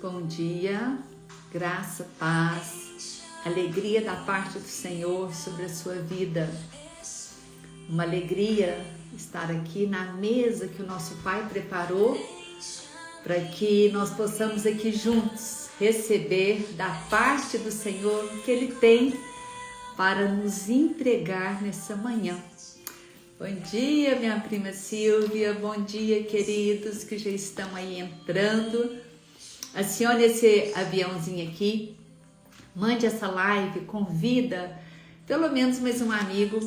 bom dia, graça, paz, alegria da parte do Senhor sobre a sua vida. Uma alegria estar aqui na mesa que o nosso Pai preparou para que nós possamos aqui juntos receber da parte do Senhor o que Ele tem para nos entregar nessa manhã. Bom dia, minha prima Silvia, bom dia, queridos que já estão aí entrando. Acione esse aviãozinho aqui, mande essa live, convida pelo menos mais um amigo,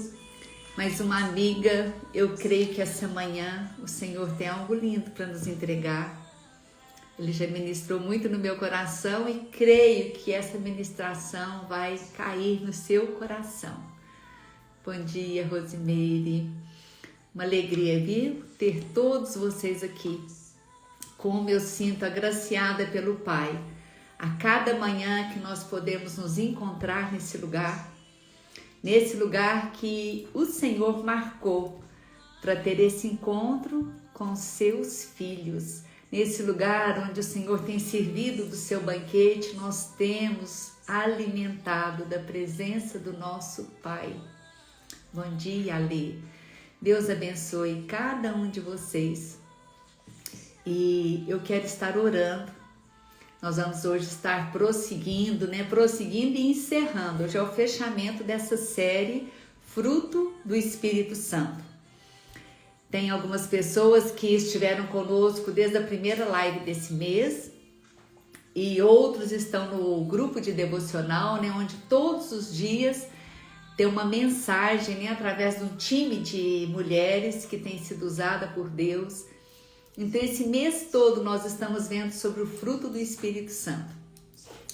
mais uma amiga. Eu creio que essa manhã o Senhor tem algo lindo para nos entregar. Ele já ministrou muito no meu coração e creio que essa ministração vai cair no seu coração. Bom dia, Rosimeire. Uma alegria, viu? Ter todos vocês aqui. Como eu sinto agraciada pelo Pai. A cada manhã que nós podemos nos encontrar nesse lugar que o Senhor marcou para ter esse encontro com seus filhos. Nesse lugar onde o Senhor tem servido do seu banquete, nós temos alimentado da presença do nosso Pai. Bom dia, Ale. Deus abençoe cada um de vocês. E eu quero estar orando. Nós vamos hoje estar prosseguindo e encerrando. Hoje é o fechamento dessa série Fruto do Espírito Santo. Tem algumas pessoas que estiveram conosco desde a primeira live desse mês e outros estão no grupo de devocional, onde todos os dias tem uma mensagem, através de um time de mulheres que tem sido usada por Deus. Então, esse mês todo nós estamos vendo sobre o fruto do Espírito Santo.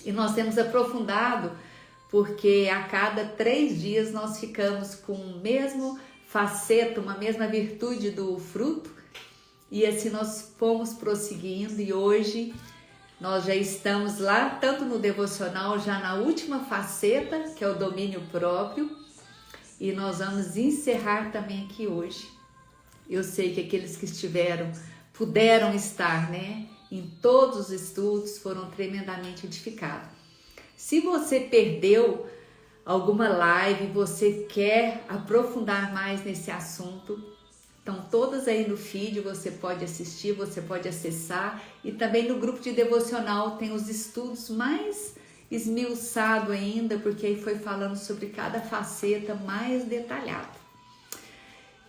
E nós temos aprofundado, porque a cada 3 dias nós ficamos com o mesmo faceta, uma mesma virtude do fruto. E assim nós fomos prosseguindo e hoje nós já estamos lá, tanto no devocional, já na última faceta, que é o domínio próprio. E nós vamos encerrar também aqui hoje. Eu sei que aqueles que puderam estar, em todos os estudos, foram tremendamente edificados. Se você perdeu alguma live, você quer aprofundar mais nesse assunto, então todas aí no feed você pode assistir, você pode acessar, e também no grupo de devocional tem os estudos mais esmiuçado ainda, porque aí foi falando sobre cada faceta mais detalhado.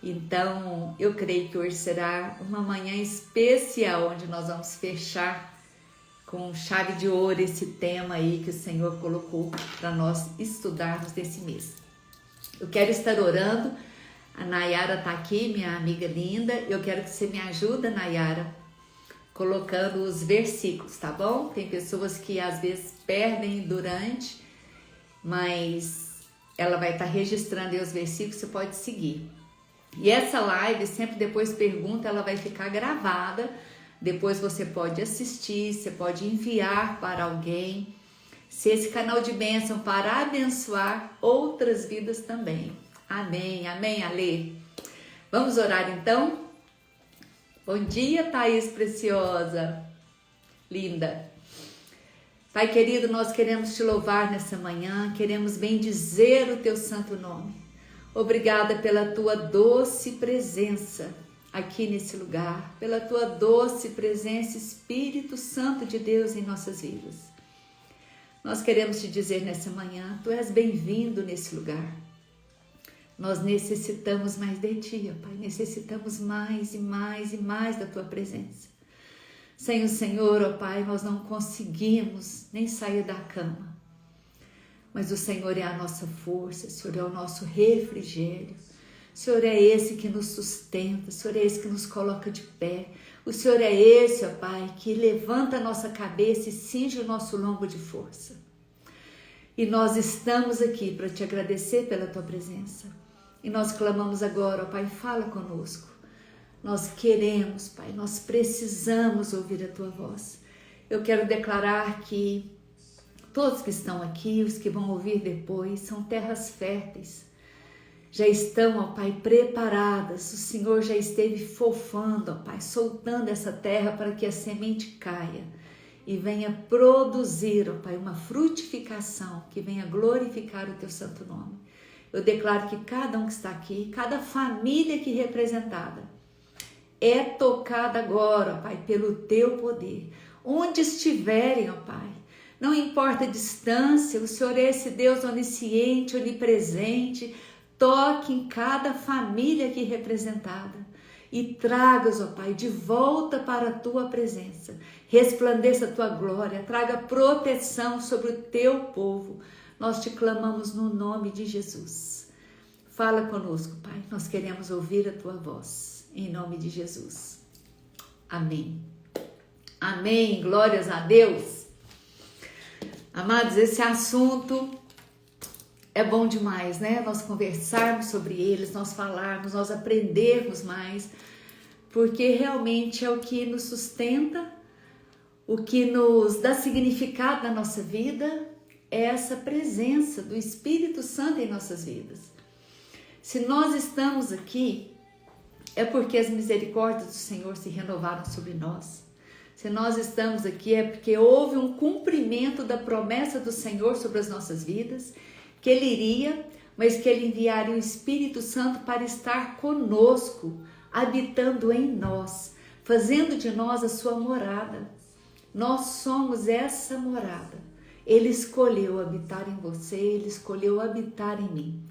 Então, eu creio que hoje será uma manhã especial, onde nós vamos fechar com chave de ouro esse tema aí que o Senhor colocou para nós estudarmos desse mês. Eu quero estar orando, a Nayara está aqui, minha amiga linda, eu quero que você me ajude, Nayara, colocando os versículos, tá bom? Tem pessoas que às vezes perdem durante, mas ela vai estar registrando aí os versículos, você pode seguir. E essa live, sempre depois pergunta, ela vai ficar gravada, depois você pode assistir, você pode enviar para alguém, se esse canal de bênção para abençoar outras vidas também. Amém, amém, Ale. Vamos orar então? Bom dia, Thaís preciosa, linda. Pai querido, nós queremos te louvar nessa manhã, queremos bendizer o teu santo nome. Obrigada pela tua doce presença aqui nesse lugar, pela tua doce presença, Espírito Santo de Deus em nossas vidas. Nós queremos te dizer nessa manhã, tu és bem-vindo nesse lugar. Nós necessitamos mais de ti, ó Pai, necessitamos mais e mais e mais da tua presença. Sem o Senhor, ó Pai, nós não conseguimos nem sair da cama. Mas o Senhor é a nossa força, o Senhor é o nosso refrigério. O Senhor é esse que nos sustenta, o Senhor é esse que nos coloca de pé. O Senhor é esse, ó Pai, que levanta a nossa cabeça e cinge o nosso lombo de força. E nós estamos aqui para te agradecer pela tua presença. E nós clamamos agora, ó Pai, fala conosco. Nós queremos, Pai, nós precisamos ouvir a tua voz. Eu quero declarar que todos que estão aqui, os que vão ouvir depois, são terras férteis. Já estão, ó Pai, preparadas. O Senhor já esteve fofando, ó Pai, soltando essa terra para que a semente caia e venha produzir, ó Pai, uma frutificação que venha glorificar o teu santo nome. Eu declaro que cada um que está aqui, cada família aqui representada, é tocada agora, ó Pai, pelo teu poder. Onde estiverem, ó Pai, não importa a distância, o Senhor é esse Deus onisciente, onipresente. Toque em cada família aqui representada e tragas, ó Pai, de volta para a tua presença. Resplandeça a tua glória, traga proteção sobre o teu povo. Nós te clamamos no nome de Jesus. Fala conosco, Pai, nós queremos ouvir a tua voz, em nome de Jesus. Amém. Amém, glórias a Deus. Amados, esse assunto é bom demais, né? Nós conversarmos sobre eles, nós falarmos, nós aprendermos mais, porque realmente é o que nos sustenta, o que nos dá significado na nossa vida, é essa presença do Espírito Santo em nossas vidas. Se nós estamos aqui, é porque as misericórdias do Senhor se renovaram sobre nós. Se nós estamos aqui, é porque houve um cumprimento da promessa do Senhor sobre as nossas vidas, que Ele iria, mas que Ele enviaria o Espírito Santo para estar conosco, habitando em nós, fazendo de nós a sua morada. Nós somos essa morada. Ele escolheu habitar em você, Ele escolheu habitar em mim.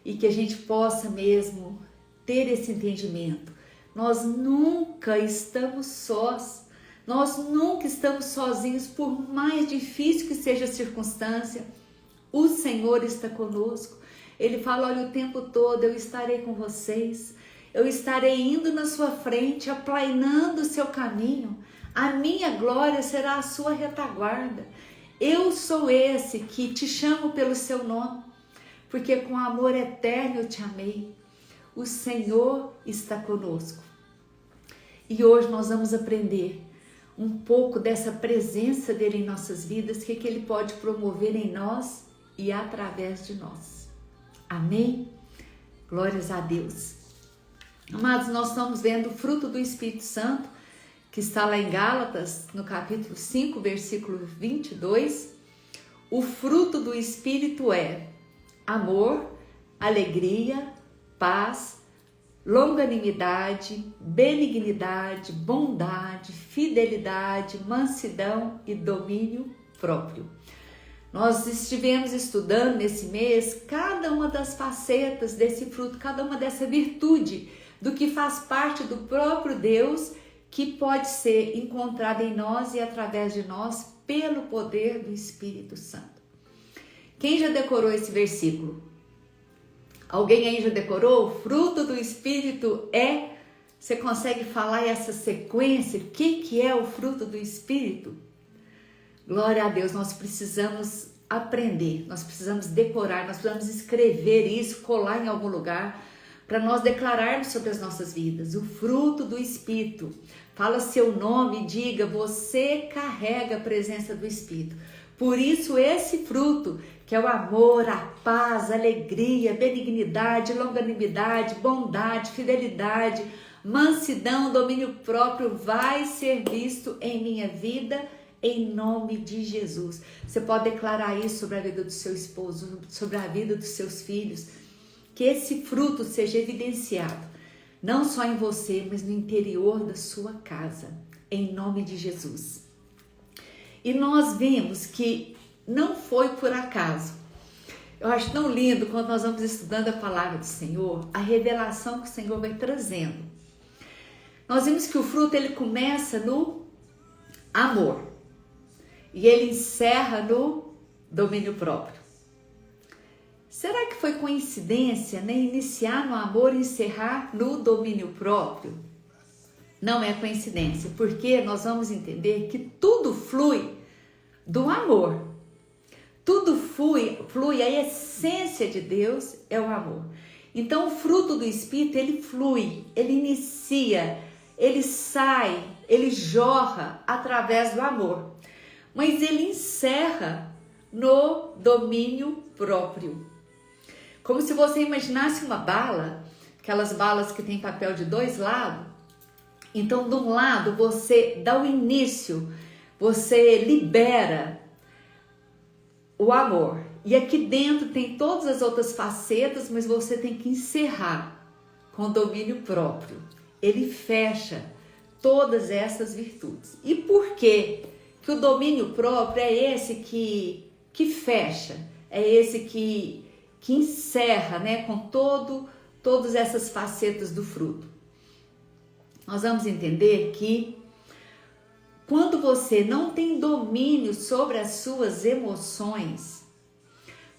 E que a gente possa mesmo ter esse entendimento. Nós nunca estamos sós. Nós nunca estamos sozinhos, por mais difícil que seja a circunstância. O Senhor está conosco. Ele fala, olha, o tempo todo eu estarei com vocês. Eu estarei indo na sua frente, aplainando o seu caminho. A minha glória será a sua retaguarda. Eu sou esse que te chamo pelo seu nome, porque com amor eterno eu te amei. O Senhor está conosco. E hoje nós vamos aprender um pouco dessa presença dele em nossas vidas, que ele pode promover em nós e através de nós. Amém? Glórias a Deus. Amados, nós estamos vendo o fruto do Espírito Santo, que está lá em Gálatas, no capítulo 5, versículo 22. O fruto do Espírito é amor, alegria, paz, longanimidade, benignidade, bondade, fidelidade, mansidão e domínio próprio. Nós estivemos estudando nesse mês cada uma das facetas desse fruto, cada uma dessa virtude, do que faz parte do próprio Deus, que pode ser encontrada em nós e através de nós pelo poder do Espírito Santo. Quem já decorou esse versículo? Alguém aí já decorou? O fruto do Espírito é... Você consegue falar essa sequência? O que é o fruto do Espírito? Glória a Deus, nós precisamos aprender, nós precisamos decorar, nós precisamos escrever isso, colar em algum lugar, para nós declararmos sobre as nossas vidas. O fruto do Espírito. Fala seu nome e diga, você carrega a presença do Espírito. Por isso esse fruto, que é o amor, a paz, a alegria, benignidade, longanimidade, bondade, fidelidade, mansidão, domínio próprio, vai ser visto em minha vida, em nome de Jesus. Você pode declarar isso sobre a vida do seu esposo, sobre a vida dos seus filhos, que esse fruto seja evidenciado, não só em você, mas no interior da sua casa, em nome de Jesus. E nós vimos que não foi por acaso. Eu acho tão lindo quando nós vamos estudando a palavra do Senhor, a revelação que o Senhor vai trazendo. Nós vimos que o fruto ele começa no amor e ele encerra no domínio próprio. Será que foi coincidência, né, iniciar no amor e encerrar no domínio próprio? Não é coincidência, porque nós vamos entender que tudo flui do amor. Tudo flui, a essência de Deus é o amor. Então o fruto do Espírito, ele flui, ele inicia, ele sai, ele jorra através do amor. Mas ele encerra no domínio próprio. Como se você imaginasse uma bala, aquelas balas que tem papel de dois lados. Então, de um lado, você dá o início, você libera o amor. E aqui dentro tem todas as outras facetas, mas você tem que encerrar com domínio próprio. Ele fecha todas essas virtudes. E por quê? Que o domínio próprio é esse que fecha, é esse que encerra, né, com todas essas facetas do fruto. Nós vamos entender que quando você não tem domínio sobre as suas emoções,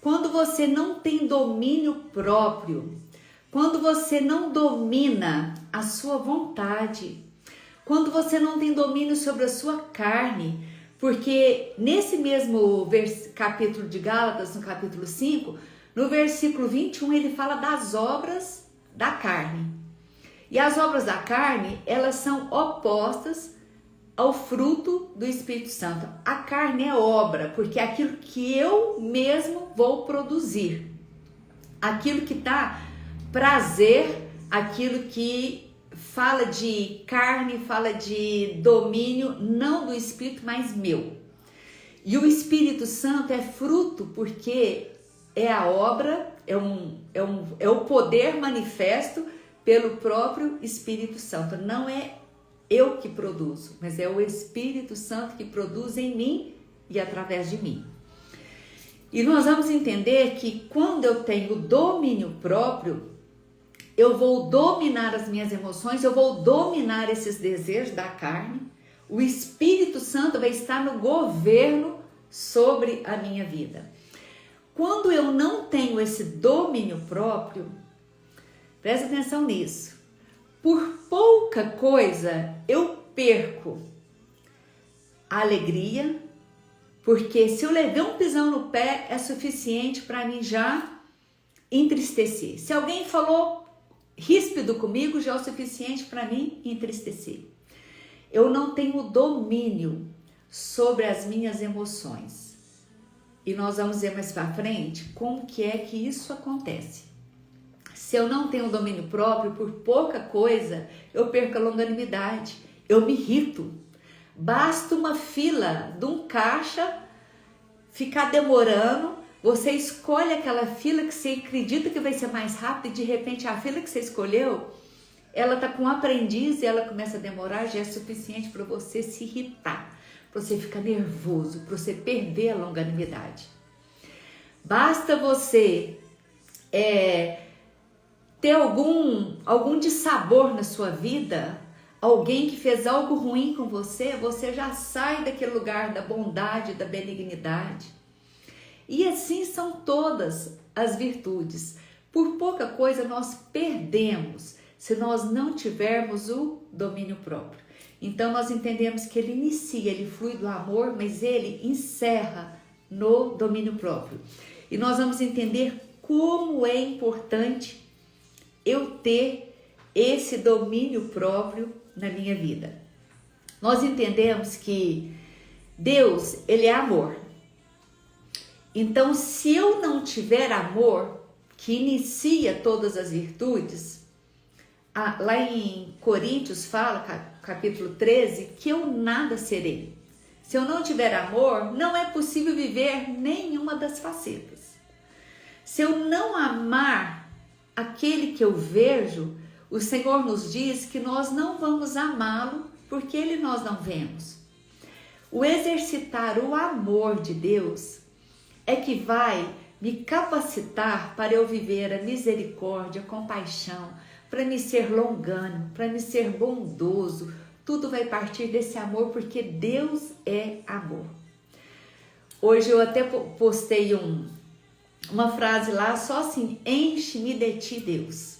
quando você não tem domínio próprio, quando você não domina a sua vontade, quando você não tem domínio sobre a sua carne, porque nesse mesmo capítulo de Gálatas, no capítulo 5, no versículo 21, ele fala das obras da carne. E as obras da carne, elas são opostas ao fruto do Espírito Santo. A carne é obra, porque é aquilo que eu mesmo vou produzir. Aquilo que dá prazer, aquilo que fala de carne, fala de domínio, não do Espírito, mas meu. E o Espírito Santo é fruto porque é a obra, é o poder manifesto pelo próprio Espírito Santo. Não é eu que produzo, mas é o Espírito Santo que produz em mim e através de mim. E nós vamos entender que quando eu tenho domínio próprio, eu vou dominar as minhas emoções, eu vou dominar esses desejos da carne. O Espírito Santo vai estar no governo sobre a minha vida. Quando eu não tenho esse domínio próprio, presta atenção nisso. Por pouca coisa eu perco a alegria, porque se eu levar um pisão no pé é suficiente para mim já entristecer. Se alguém falou ríspido comigo, já é o suficiente para mim entristecer. Eu não tenho domínio sobre as minhas emoções. E nós vamos ver mais para frente como que é que isso acontece. Se eu não tenho domínio próprio, por pouca coisa, eu perco a longanimidade, eu me irrito. Basta uma fila de um caixa ficar demorando, você escolhe aquela fila que você acredita que vai ser mais rápida e de repente a fila que você escolheu, ela está com um aprendiz e ela começa a demorar, já é suficiente para você se irritar, para você ficar nervoso, para você perder a longanimidade. Basta você ter algum dissabor na sua vida, alguém que fez algo ruim com você, você já sai daquele lugar da bondade, da benignidade. E assim são todas as virtudes. Por pouca coisa nós perdemos se nós não tivermos o domínio próprio. Então nós entendemos que ele inicia, ele flui do amor, mas ele encerra no domínio próprio. E nós vamos entender como é importante eu ter esse domínio próprio na minha vida. Nós entendemos que Deus, ele é amor. Então, se eu não tiver amor, que inicia todas as virtudes, lá em Coríntios fala, capítulo 13, que eu nada serei. Se eu não tiver amor, não é possível viver nenhuma das facetas. Se eu não amar aquele que eu vejo, o Senhor nos diz que nós não vamos amá-lo porque nós não vemos. O exercitar o amor de Deus é que vai me capacitar para eu viver a misericórdia, a compaixão, para me ser longânimo, para me ser bondoso. Tudo vai partir desse amor porque Deus é amor. Hoje eu até postei uma frase lá, só assim: enche-me de ti, Deus.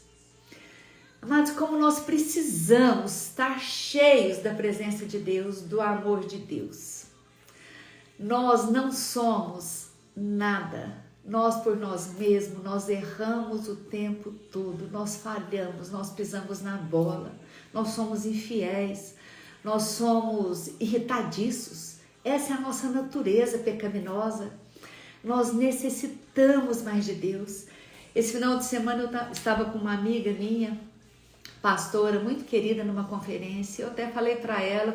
Amados, como nós precisamos estar cheios da presença de Deus, do amor de Deus. Nós não somos nada, nós por nós mesmos, nós erramos o tempo todo, nós falhamos, nós pisamos na bola, nós somos infiéis, nós somos irritadiços, essa é a nossa natureza pecaminosa, nós necessitamos mais de Deus. Esse final de semana eu estava com uma amiga minha, pastora, muito querida, numa conferência. Eu até falei para ela,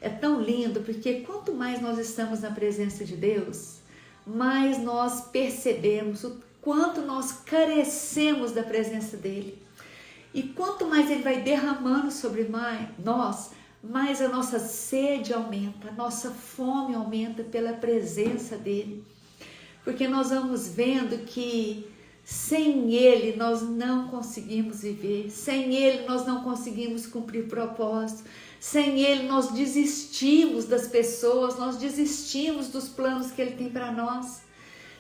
é tão lindo, porque quanto mais nós estamos na presença de Deus, mais nós percebemos o quanto nós carecemos da presença dele. E quanto mais ele vai derramando sobre nós, mais a nossa sede aumenta, a nossa fome aumenta pela presença dele. Porque nós vamos vendo que sem ele nós não conseguimos viver, sem ele nós não conseguimos cumprir propósito, sem ele nós desistimos das pessoas, nós desistimos dos planos que ele tem para nós.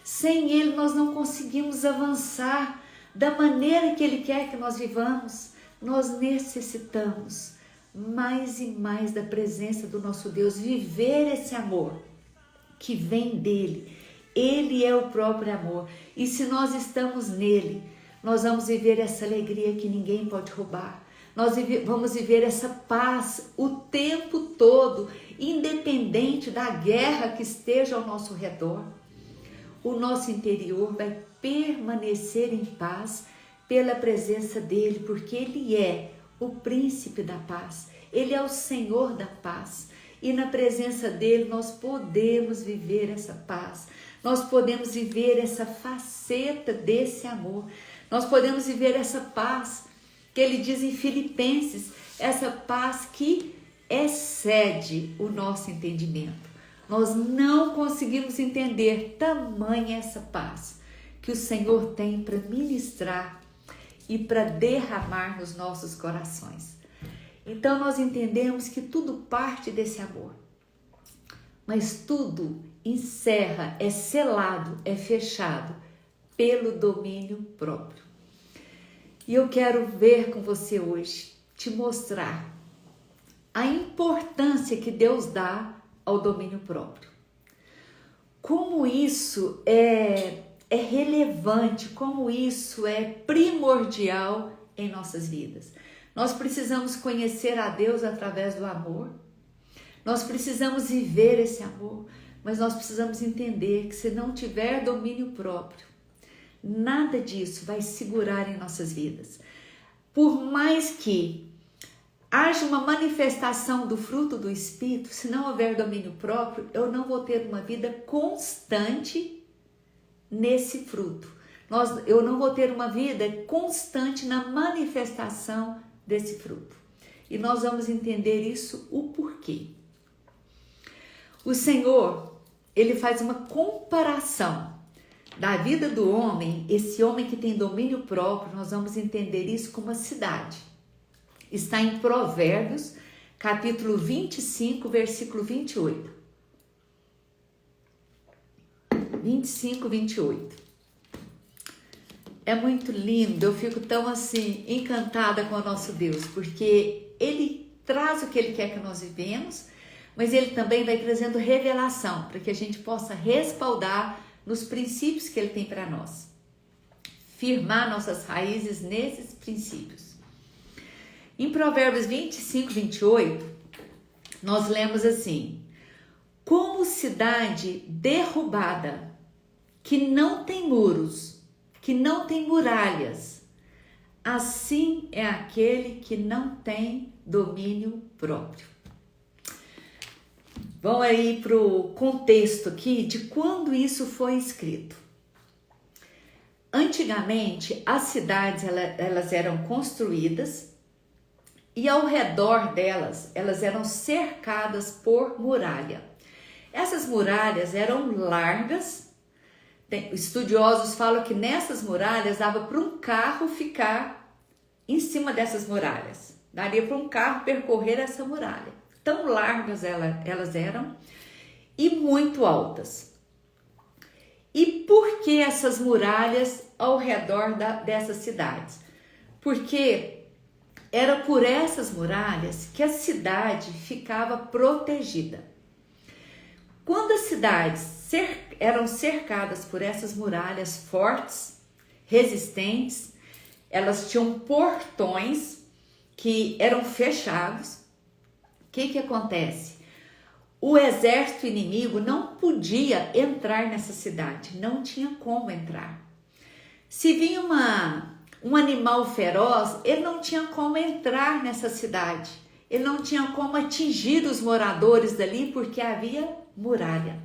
Sem ele nós não conseguimos avançar da maneira que ele quer que nós vivamos. Nós necessitamos mais e mais da presença do nosso Deus, viver esse amor que vem dele. Ele é o próprio amor, e se nós estamos nele, nós vamos viver essa alegria que ninguém pode roubar. Nós vamos viver essa paz o tempo todo, independente da guerra que esteja ao nosso redor. O nosso interior vai permanecer em paz pela presença dele, porque ele é o príncipe da paz, ele é o Senhor da paz, e na presença dele nós podemos viver essa paz. Nós podemos viver essa faceta desse amor. Nós podemos viver essa paz que ele diz em Filipenses, essa paz que excede o nosso entendimento. Nós não conseguimos entender tamanha essa paz que o Senhor tem para ministrar e para derramar nos nossos corações. Então nós entendemos que tudo parte desse amor, mas tudo encerra, é selado, é fechado pelo domínio próprio. E eu quero ver com você hoje, te mostrar a importância que Deus dá ao domínio próprio. Como isso é relevante, como isso é primordial em nossas vidas. Nós precisamos conhecer a Deus através do amor. Nós precisamos viver esse amor, mas nós precisamos entender que se não tiver domínio próprio, nada disso vai segurar em nossas vidas. Por mais que haja uma manifestação do fruto do Espírito, se não houver domínio próprio, eu não vou ter uma vida constante nesse fruto. Eu não vou ter uma vida constante na manifestação desse fruto. E nós vamos entender isso, o porquê. O Senhor, ele faz uma comparação da vida do homem, esse homem que tem domínio próprio, nós vamos entender isso como uma cidade. Está em Provérbios, capítulo 25, versículo 28. 25, 28. É muito lindo, eu fico tão assim, encantada com o nosso Deus, porque ele traz o que ele quer que nós vivemos, mas ele também vai trazendo revelação, para que a gente possa respaldar nos princípios que ele tem para nós. Firmar nossas raízes nesses princípios. Em Provérbios 25, 28, nós lemos assim: como cidade derrubada, que não tem muros, que não tem muralhas, assim é aquele que não tem domínio próprio. Vamos aí para o contexto aqui de quando isso foi escrito. Antigamente, as cidades elas eram construídas e ao redor delas, elas eram cercadas por muralha. Essas muralhas eram largas. Estudiosos falam que nessas muralhas dava para um carro ficar em cima dessas muralhas. Daria para um carro percorrer essa muralha. Tão largas elas eram e muito altas. E por que essas muralhas ao redor dessas cidades? Porque era por essas muralhas que a cidade ficava protegida. Quando as cidades eram cercadas por essas muralhas fortes, resistentes, elas tinham portões que eram fechados. O que acontece? O exército inimigo não podia entrar nessa cidade, não tinha como entrar. Se vinha um animal feroz, ele não tinha como entrar nessa cidade ele não tinha como atingir os moradores dali porque havia muralha.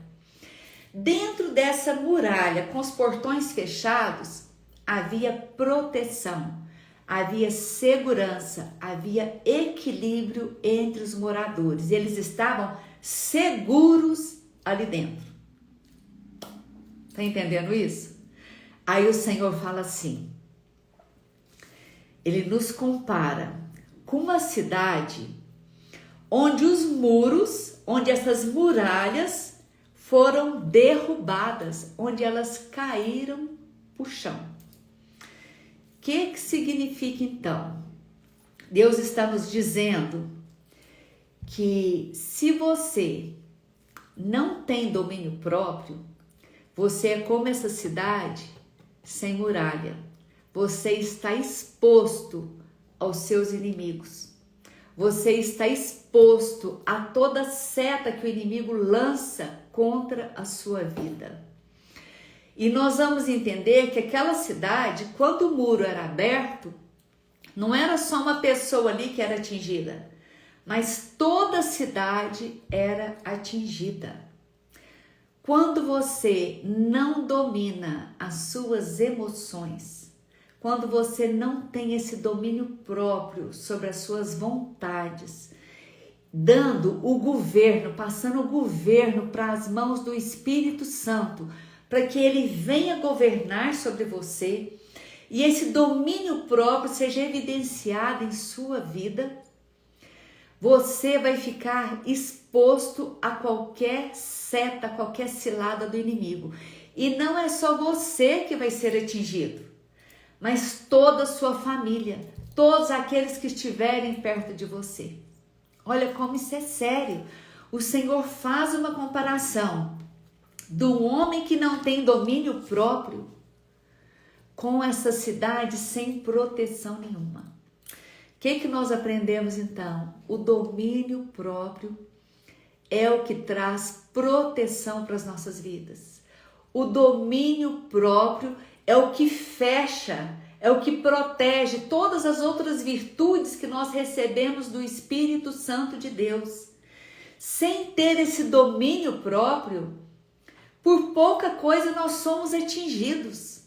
Dentro dessa muralha, com os portões fechados, havia proteção, havia segurança, havia equilíbrio entre os moradores. Eles estavam seguros ali dentro. Tá entendendo isso? Aí o Senhor fala assim, ele nos compara com uma cidade onde os muros, onde essas muralhas foram derrubadas, onde elas caíram para o chão. O que significa então? Deus está nos dizendo que se você não tem domínio próprio, você é como essa cidade sem muralha. Você está exposto aos seus inimigos. Você está exposto a toda seta que o inimigo lança contra a sua vida. E nós vamos entender que aquela cidade, quando o muro era aberto, não era só uma pessoa ali que era atingida, mas toda a cidade era atingida. Quando você não domina as suas emoções, quando você não tem esse domínio próprio sobre as suas vontades, dando o governo, passando o governo para as mãos do Espírito Santo, para que ele venha governar sobre você e esse domínio próprio seja evidenciado em sua vida, você vai ficar exposto a qualquer seta, a qualquer cilada do inimigo. E não é só você que vai ser atingido, mas toda a sua família, todos aqueles que estiverem perto de você. Olha como isso é sério. O Senhor faz uma comparação do homem que não tem domínio próprio com essa cidade sem proteção nenhuma. O que nós aprendemos então? O domínio próprio é o que traz proteção para as nossas vidas. O domínio próprio é o que fecha, é o que protege todas as outras virtudes que nós recebemos do Espírito Santo de Deus. Sem ter esse domínio próprio, por pouca coisa nós somos atingidos.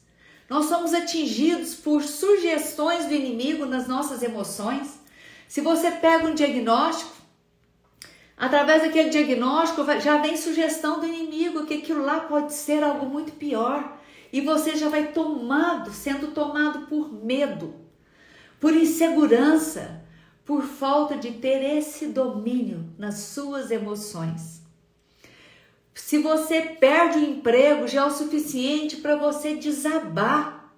Nós somos atingidos por sugestões do inimigo nas nossas emoções. Se você pega um diagnóstico, através daquele diagnóstico já vem sugestão do inimigo que aquilo lá pode ser algo muito pior. E você já vai sendo tomado por medo, por insegurança, por falta de ter esse domínio nas suas emoções. Se você perde o emprego, já é o suficiente para você desabar,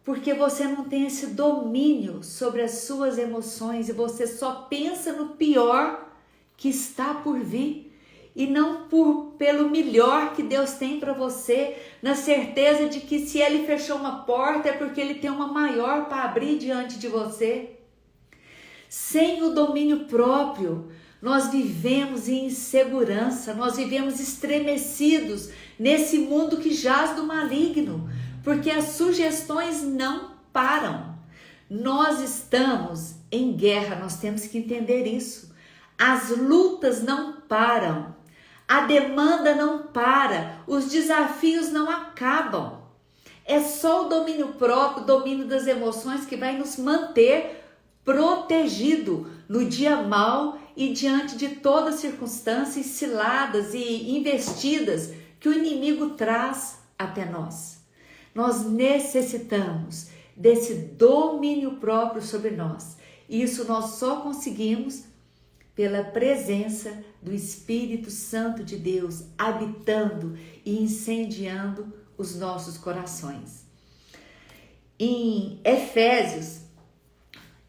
porque você não tem esse domínio sobre as suas emoções e você só pensa no pior que está por vir e não pelo melhor que Deus tem para você, na certeza de que se Ele fechou uma porta é porque Ele tem uma maior para abrir diante de você. Sem o domínio próprio, nós vivemos em insegurança, nós vivemos estremecidos nesse mundo que jaz do maligno, porque as sugestões não param. Nós estamos em guerra, nós temos que entender isso. As lutas não param, a demanda não para, os desafios não acabam. É só o domínio próprio, o domínio das emoções que vai nos manter protegido no dia mau e diante de todas as circunstâncias ciladas e investidas que o inimigo traz até nós. Nós necessitamos desse domínio próprio sobre nós. E isso nós só conseguimos pela presença do Espírito Santo de Deus habitando e incendiando os nossos corações. Em Efésios,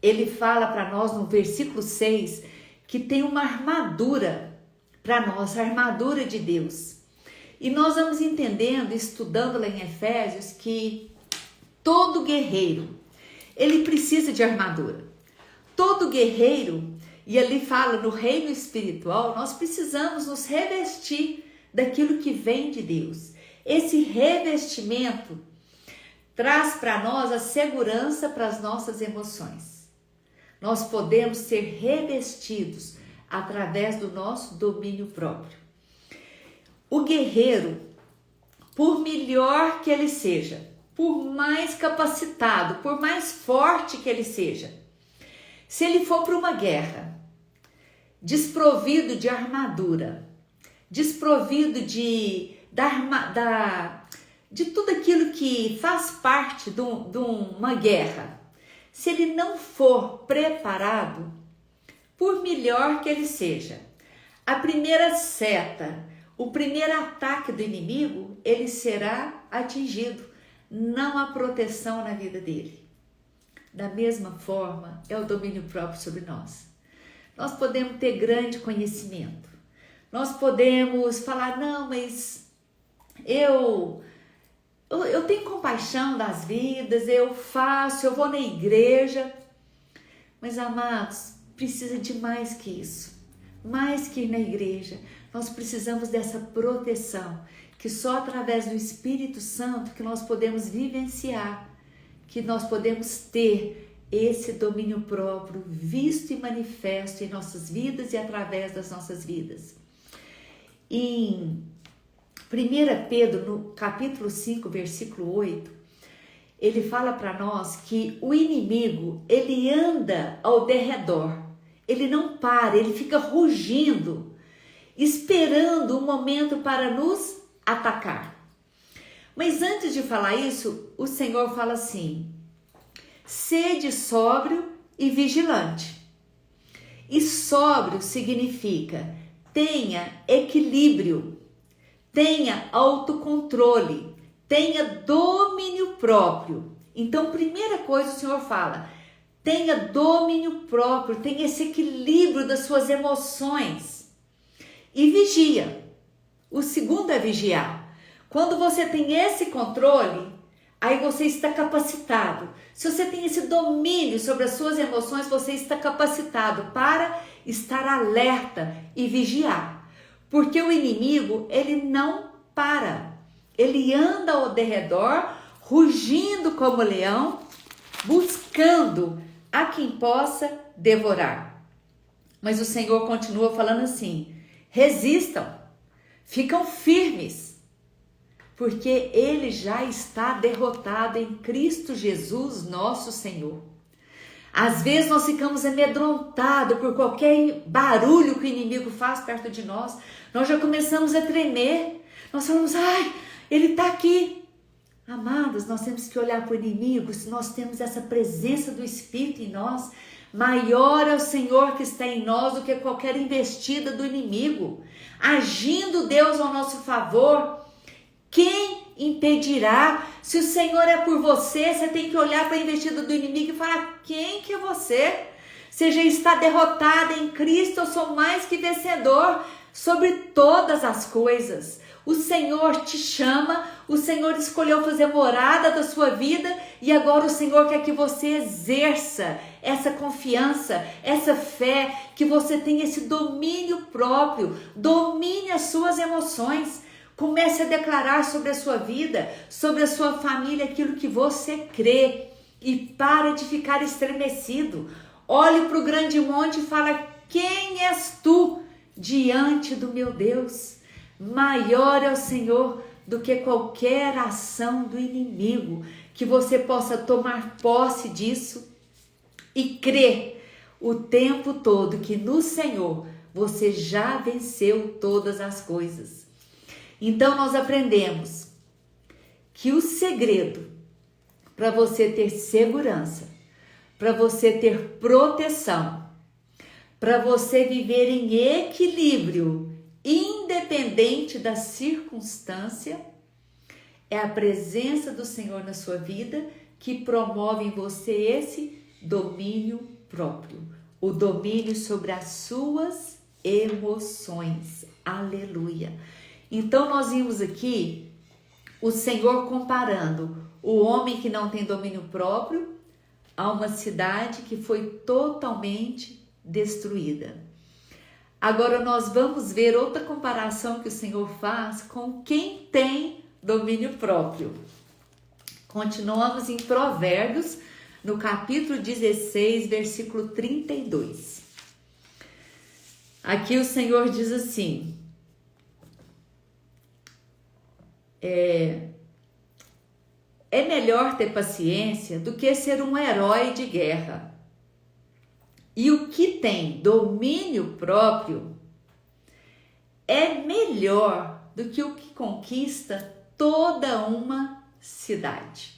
ele fala para nós no versículo 6 que tem uma armadura para nós, a armadura de Deus. E nós vamos entendendo, estudando lá em Efésios, que todo guerreiro, ele precisa de armadura. Todo guerreiro, e ali fala no reino espiritual, nós precisamos nos revestir daquilo que vem de Deus. Esse revestimento traz para nós a segurança para as nossas emoções. Nós podemos ser revestidos através do nosso domínio próprio. O guerreiro, por melhor que ele seja, por mais capacitado, por mais forte que ele seja, se ele for para uma guerra, desprovido de armadura, desprovido de tudo aquilo que faz parte de uma guerra, se ele não for preparado, por melhor que ele seja, a primeira seta, o primeiro ataque do inimigo, ele será atingido. Não há proteção na vida dele. Da mesma forma, é o domínio próprio sobre nós. Nós podemos ter grande conhecimento. Nós podemos falar, não, mas eu tenho compaixão das vidas, eu faço, eu vou na igreja. Mas, amados, precisa de mais que isso. Mais que ir na igreja. Nós precisamos dessa proteção, que só através do Espírito Santo que nós podemos vivenciar, que nós podemos ter esse domínio próprio visto e manifesto em nossas vidas e através das nossas vidas. Em 1 Pedro, no capítulo 5, versículo 8, ele fala para nós que o inimigo, ele anda ao derredor, ele não para, ele fica rugindo, esperando um momento para nos atacar. Mas antes de falar isso, o Senhor fala assim: sede sóbrio e vigilante. E sóbrio significa tenha equilíbrio, tenha autocontrole, tenha domínio próprio. Então, primeira coisa o Senhor fala, tenha domínio próprio, tenha esse equilíbrio das suas emoções. E vigia. O segundo é vigiar. Quando você tem esse controle, aí você está capacitado. Se você tem esse domínio sobre as suas emoções, você está capacitado para estar alerta e vigiar. Porque o inimigo, ele não para. Ele anda ao derredor, rugindo como leão, buscando a quem possa devorar. Mas o Senhor continua falando assim: resistam, ficam firmes, porque ele já está derrotado em Cristo Jesus, nosso Senhor. Às vezes nós ficamos amedrontados por qualquer barulho que o inimigo faz perto de nós. Nós já começamos a tremer. Nós falamos, ai, ele está aqui. Amados, nós temos que olhar para o inimigo. Se nós temos essa presença do Espírito em nós, maior é o Senhor que está em nós do que qualquer investida do inimigo. Agindo Deus ao nosso favor, quem impedirá? Se o Senhor é por você, você tem que olhar para a investida do inimigo e falar, quem que é você? Você já está derrotada em Cristo, eu sou mais que vencedor sobre todas as coisas. O Senhor te chama, o Senhor escolheu fazer morada da sua vida e agora o Senhor quer que você exerça essa confiança, essa fé, que você tenha esse domínio próprio, domine as suas emoções. Comece a declarar sobre a sua vida, sobre a sua família, aquilo que você crê e para de ficar estremecido. Olhe para o grande monte e fala, quem és tu diante do meu Deus? Maior é o Senhor do que qualquer ação do inimigo. Que você possa tomar posse disso e crer o tempo todo que no Senhor você já venceu todas as coisas. Então nós aprendemos que o segredo para você ter segurança, para você ter proteção, para você viver em equilíbrio, independente da circunstância, é a presença do Senhor na sua vida que promove em você esse domínio próprio, o domínio sobre as suas emoções. Aleluia! Então nós vimos aqui o Senhor comparando o homem que não tem domínio próprio a uma cidade que foi totalmente destruída. Agora nós vamos ver outra comparação que o Senhor faz com quem tem domínio próprio. Continuamos em Provérbios, no capítulo 16, versículo 32. Aqui o Senhor diz assim: é melhor ter paciência do que ser um herói de guerra. E o que tem domínio próprio é melhor do que o que conquista toda uma cidade.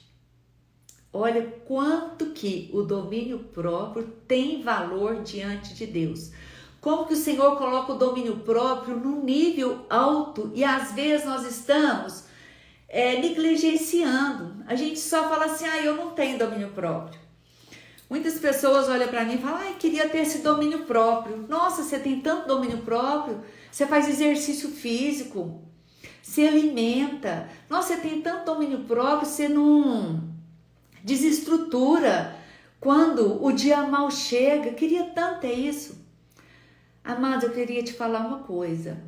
Olha quanto que o domínio próprio tem valor diante de Deus. Como que o Senhor coloca o domínio próprio num nível alto e às vezes nós estamos negligenciando. A gente só fala assim, eu não tenho domínio próprio. Muitas pessoas olham para mim e falam, queria ter esse domínio próprio. Nossa, você tem tanto domínio próprio, você faz exercício físico, se alimenta. Nossa, você tem tanto domínio próprio, você não desestrutura quando o dia mal chega. Queria tanto ter isso. Amado, eu queria te falar uma coisa,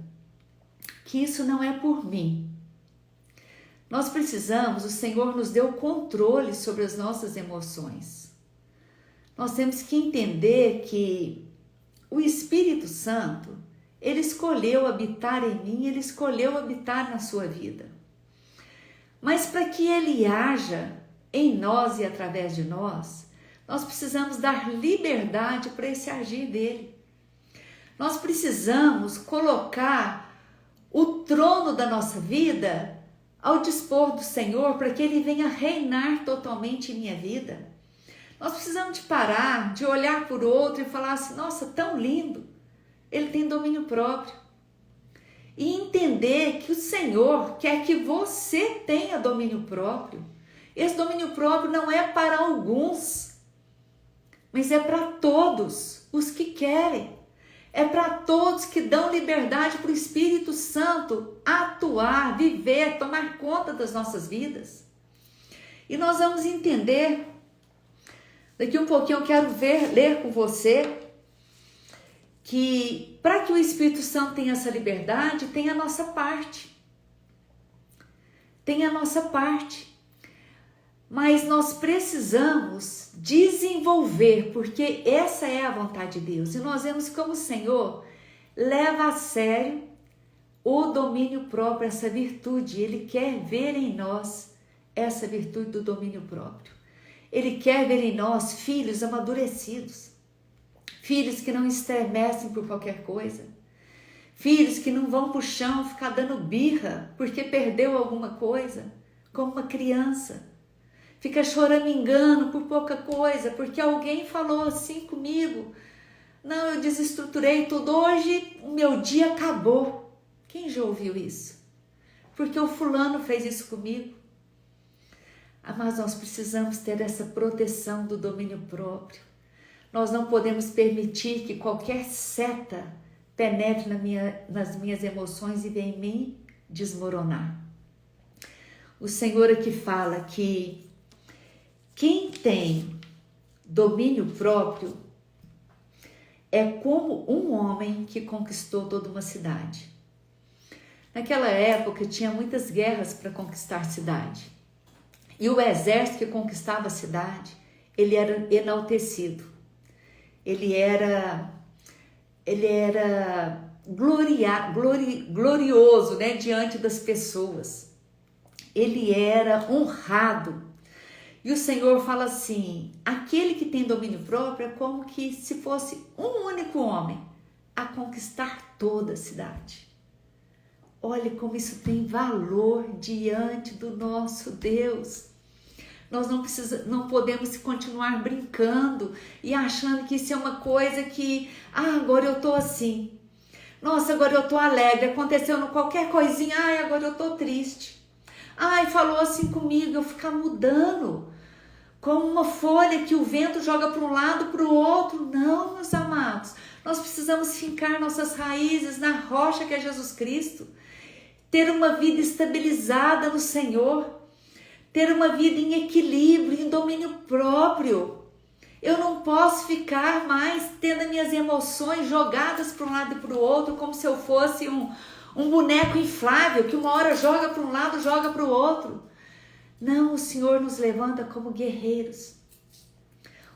que isso não é por mim. Nós precisamos, o Senhor nos deu controle sobre as nossas emoções. Nós temos que entender que o Espírito Santo, ele escolheu habitar em mim, ele escolheu habitar na sua vida. Mas para que ele haja em nós e através de nós, nós precisamos dar liberdade para esse agir dele. Nós precisamos colocar o trono da nossa vida ao dispor do Senhor para que ele venha reinar totalmente em minha vida. Nós precisamos de parar, de olhar por outro e falar assim, nossa, tão lindo, ele tem domínio próprio. E entender que o Senhor quer que você tenha domínio próprio. Esse domínio próprio não é para alguns, mas é para todos os que querem. É para todos que dão liberdade para o Espírito Santo atuar, viver, tomar conta das nossas vidas. E nós vamos entender, daqui um pouquinho eu quero ler com você, que para que o Espírito Santo tenha essa liberdade, tem a nossa parte. Tem a nossa parte. Mas nós precisamos desenvolver, porque essa é a vontade de Deus. E nós vemos como o Senhor leva a sério o domínio próprio, essa virtude. Ele quer ver em nós essa virtude do domínio próprio. Ele quer ver em nós filhos amadurecidos, filhos que não estremecem por qualquer coisa, filhos que não vão para o chão ficar dando birra porque perdeu alguma coisa, como uma criança. Fica choramingando por pouca coisa, porque alguém falou assim comigo. Não, eu desestruturei tudo, hoje o meu dia acabou. Quem já ouviu isso? Porque o fulano fez isso comigo. Mas nós precisamos ter essa proteção do domínio próprio. Nós não podemos permitir que qualquer seta penetre nas minhas emoções e venha me desmoronar. O Senhor aqui fala que quem tem domínio próprio é como um homem que conquistou toda uma cidade. Naquela época tinha muitas guerras para conquistar cidade. E o exército que conquistava a cidade, ele era enaltecido. Ele era glorioso, né, diante das pessoas. Ele era honrado. E o Senhor fala assim, aquele que tem domínio próprio é como que se fosse um único homem a conquistar toda a cidade. Olha como isso tem valor diante do nosso Deus. Nós não podemos continuar brincando e achando que isso é uma coisa que, agora eu tô assim. Nossa, agora eu tô alegre, aconteceu qualquer coisinha, agora eu tô triste. Falou assim comigo, eu ficar mudando. Como uma folha que o vento joga para um lado, para o outro. Não, meus amados. Nós precisamos fincar nossas raízes na rocha que é Jesus Cristo. Ter uma vida estabilizada no Senhor. Ter uma vida em equilíbrio, em domínio próprio. Eu não posso ficar mais tendo as minhas emoções jogadas para um lado e para o outro, como se eu fosse um boneco inflável, que uma hora joga para um lado, joga para o outro. Não, o Senhor nos levanta como guerreiros.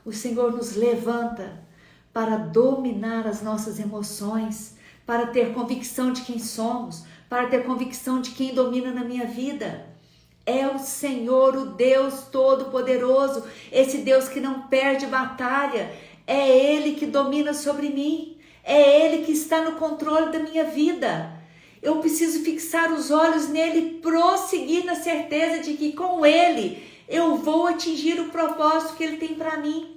O Senhor nos levanta para dominar as nossas emoções, para ter convicção de quem somos, para ter convicção de quem domina na minha vida. É o Senhor, o Deus Todo-Poderoso, esse Deus que não perde batalha. É Ele que domina sobre mim, é Ele que está no controle da minha vida. Eu preciso fixar os olhos nele e prosseguir na certeza de que com Ele eu vou atingir o propósito que Ele tem para mim.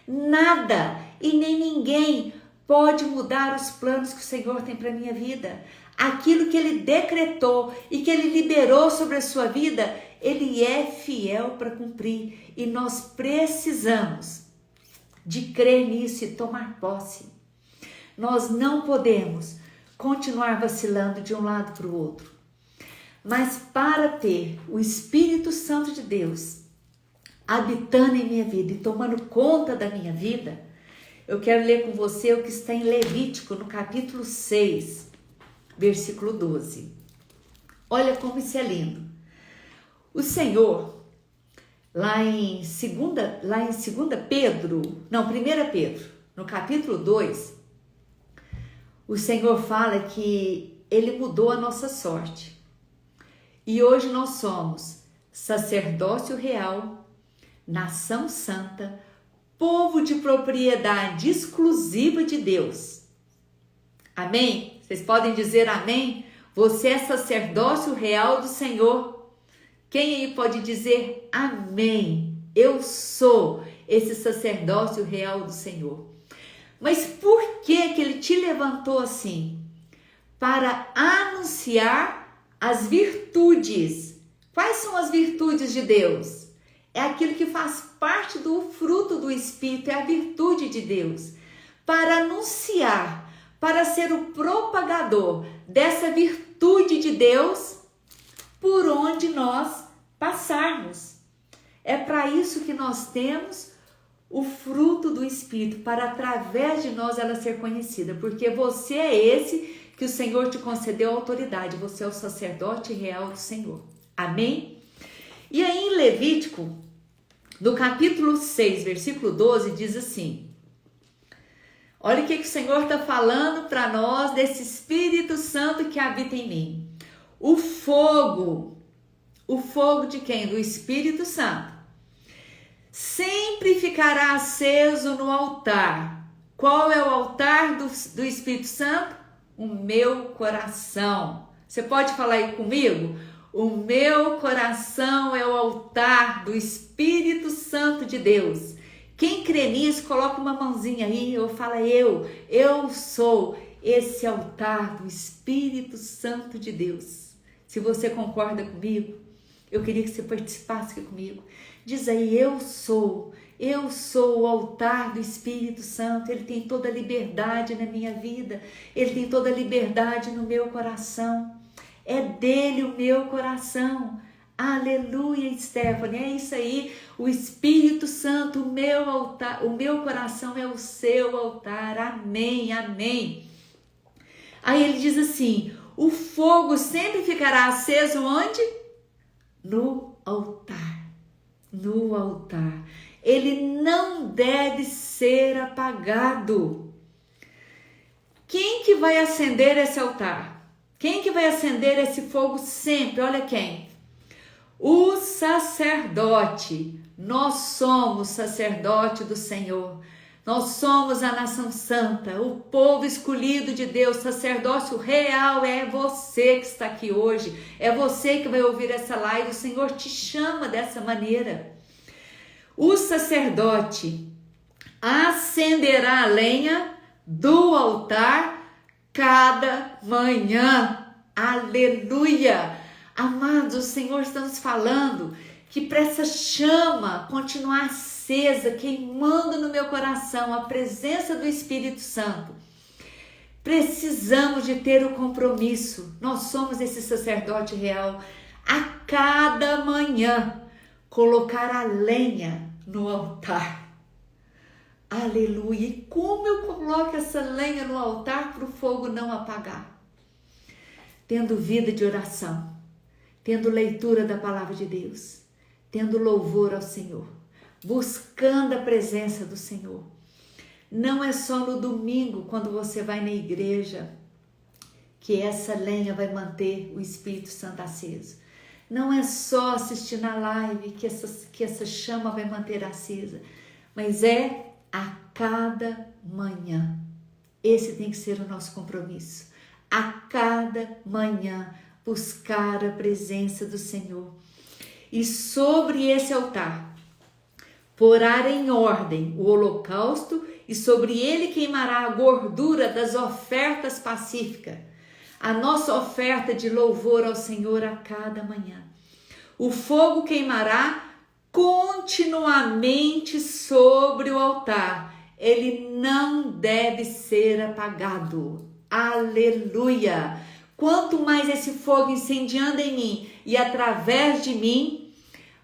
Nada e nem ninguém pode mudar os planos que o Senhor tem para a minha vida. Aquilo que Ele decretou e que Ele liberou sobre a sua vida, Ele é fiel para cumprir. E nós precisamos de crer nisso e tomar posse. Nós não podemos continuar vacilando de um lado para o outro. Mas para ter o Espírito Santo de Deus habitando em minha vida e tomando conta da minha vida, eu quero ler com você o que está em Levítico, no capítulo 6, versículo 12. Olha como isso é lindo. O Senhor, lá em 1 Pedro, no capítulo 2, o Senhor fala que Ele mudou a nossa sorte. E hoje nós somos sacerdócio real, nação santa, povo de propriedade exclusiva de Deus. Amém? Vocês podem dizer amém? Você é sacerdócio real do Senhor. Quem aí pode dizer amém? Eu sou esse sacerdócio real do Senhor. Mas por que Ele te levantou assim? Para anunciar as virtudes. Quais são as virtudes de Deus? É aquilo que faz parte do fruto do Espírito, é a virtude de Deus. Para anunciar, para ser o propagador dessa virtude de Deus por onde nós passarmos. É para isso que nós temos o fruto do Espírito, para através de nós ela ser conhecida, porque você é esse que o Senhor te concedeu autoridade, você é o sacerdote real do Senhor. Amém? E aí em Levítico, no capítulo 6, versículo 12, diz assim, olha o que o Senhor está falando para nós desse Espírito Santo que habita em mim. O fogo de quem? Do Espírito Santo. Sempre ficará aceso no altar. Qual é o altar do Espírito Santo? O meu coração. Você pode falar aí comigo? O meu coração é o altar do Espírito Santo de Deus. Quem crê nisso, coloca uma mãozinha aí, ou fala eu sou esse altar do Espírito Santo de Deus. Se você concorda comigo, eu queria que você participasse aqui comigo. Diz aí, eu sou o altar do Espírito Santo. Ele tem toda a liberdade na minha vida, Ele tem toda a liberdade no meu coração. É dele o meu coração. Aleluia, Stephanie, é isso aí. O Espírito Santo, o meu altar, o meu coração é o seu altar. Amém, amém. Aí ele diz assim, o fogo sempre ficará aceso onde? No altar. No altar. Ele não deve ser apagado. Quem que vai acender esse altar? Quem que vai acender esse fogo sempre? Olha quem? O sacerdote. Nós somos sacerdote do Senhor. Nós somos a nação santa, o povo escolhido de Deus, sacerdócio real. É você que está aqui hoje. É você que vai ouvir essa live. O Senhor te chama dessa maneira. O sacerdote acenderá a lenha do altar cada manhã. Aleluia! Amados, o Senhor está nos falando que para essa chama continuar acesa, queimando no meu coração a presença do Espírito Santo, precisamos de ter o compromisso. Nós somos esse sacerdote real. A cada manhã, colocar a lenha no altar. Aleluia! E como eu coloco essa lenha no altar para o fogo não apagar? Tendo vida de oração, tendo leitura da palavra de Deus, tendo louvor ao Senhor, buscando a presença do Senhor. Não é só no domingo, quando você vai na igreja, que essa lenha vai manter o Espírito Santo aceso. Não é só assistir na live que essa chama vai manter acesa, mas é a cada manhã. Esse tem que ser o nosso compromisso. A cada manhã buscar a presença do Senhor. E sobre esse altar porá em ordem o holocausto e sobre ele queimará a gordura das ofertas pacíficas. A nossa oferta de louvor ao Senhor a cada manhã. O fogo queimará continuamente sobre o altar. Ele não deve ser apagado. Aleluia! Quanto mais esse fogo incendiando em mim e através de mim,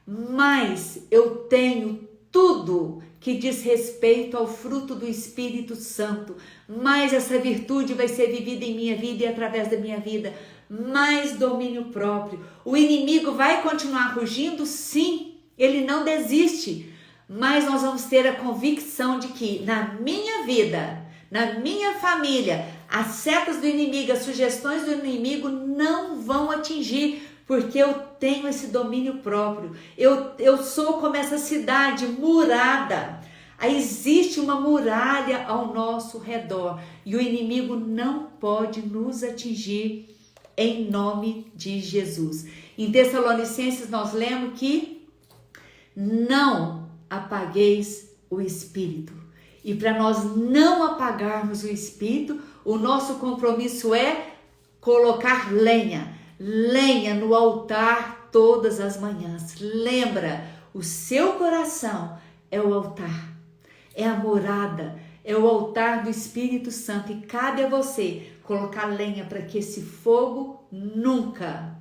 mais eu tenho tudo que diz respeito ao fruto do Espírito Santo, mais essa virtude vai ser vivida em minha vida e através da minha vida, mais domínio próprio. O inimigo vai continuar rugindo? Sim, ele não desiste, mas nós vamos ter a convicção de que na minha vida, na minha família, as setas do inimigo, as sugestões do inimigo não vão atingir, porque eu tenho esse domínio próprio. Eu sou como essa cidade murada. Aí existe uma muralha ao nosso redor e o inimigo não pode nos atingir em nome de Jesus. Em Tessalonicenses nós lemos que não apagueis o Espírito. E para nós não apagarmos o Espírito, o nosso compromisso é colocar lenha no altar todas as manhãs. Lembra, o seu coração é o altar, é a morada, é o altar do Espírito Santo e cabe a você colocar lenha para que esse fogo nunca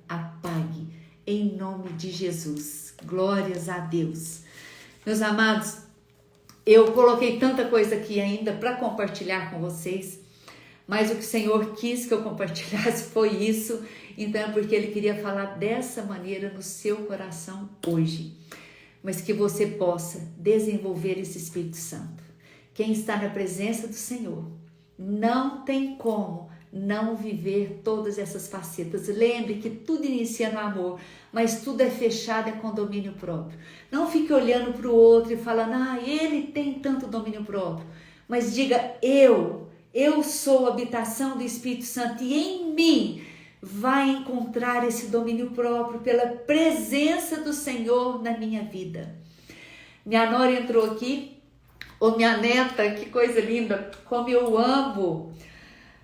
apague, em nome de Jesus. Glórias a Deus. Meus amados, eu coloquei tanta coisa aqui ainda para compartilhar com vocês, mas o que o Senhor quis que eu compartilhasse foi isso, então é porque Ele queria falar dessa maneira no seu coração hoje, mas que você possa desenvolver esse Espírito Santo. Quem está na presença do Senhor não tem como não viver todas essas facetas. Lembre que tudo inicia no amor, mas tudo é fechado, é com domínio próprio. Não fique olhando para o outro e falando, ele tem tanto domínio próprio, mas diga, eu sou a habitação do Espírito Santo e em mim vai encontrar esse domínio próprio pela presença do Senhor na minha vida. Minha nora entrou aqui, minha neta, que coisa linda, como eu amo.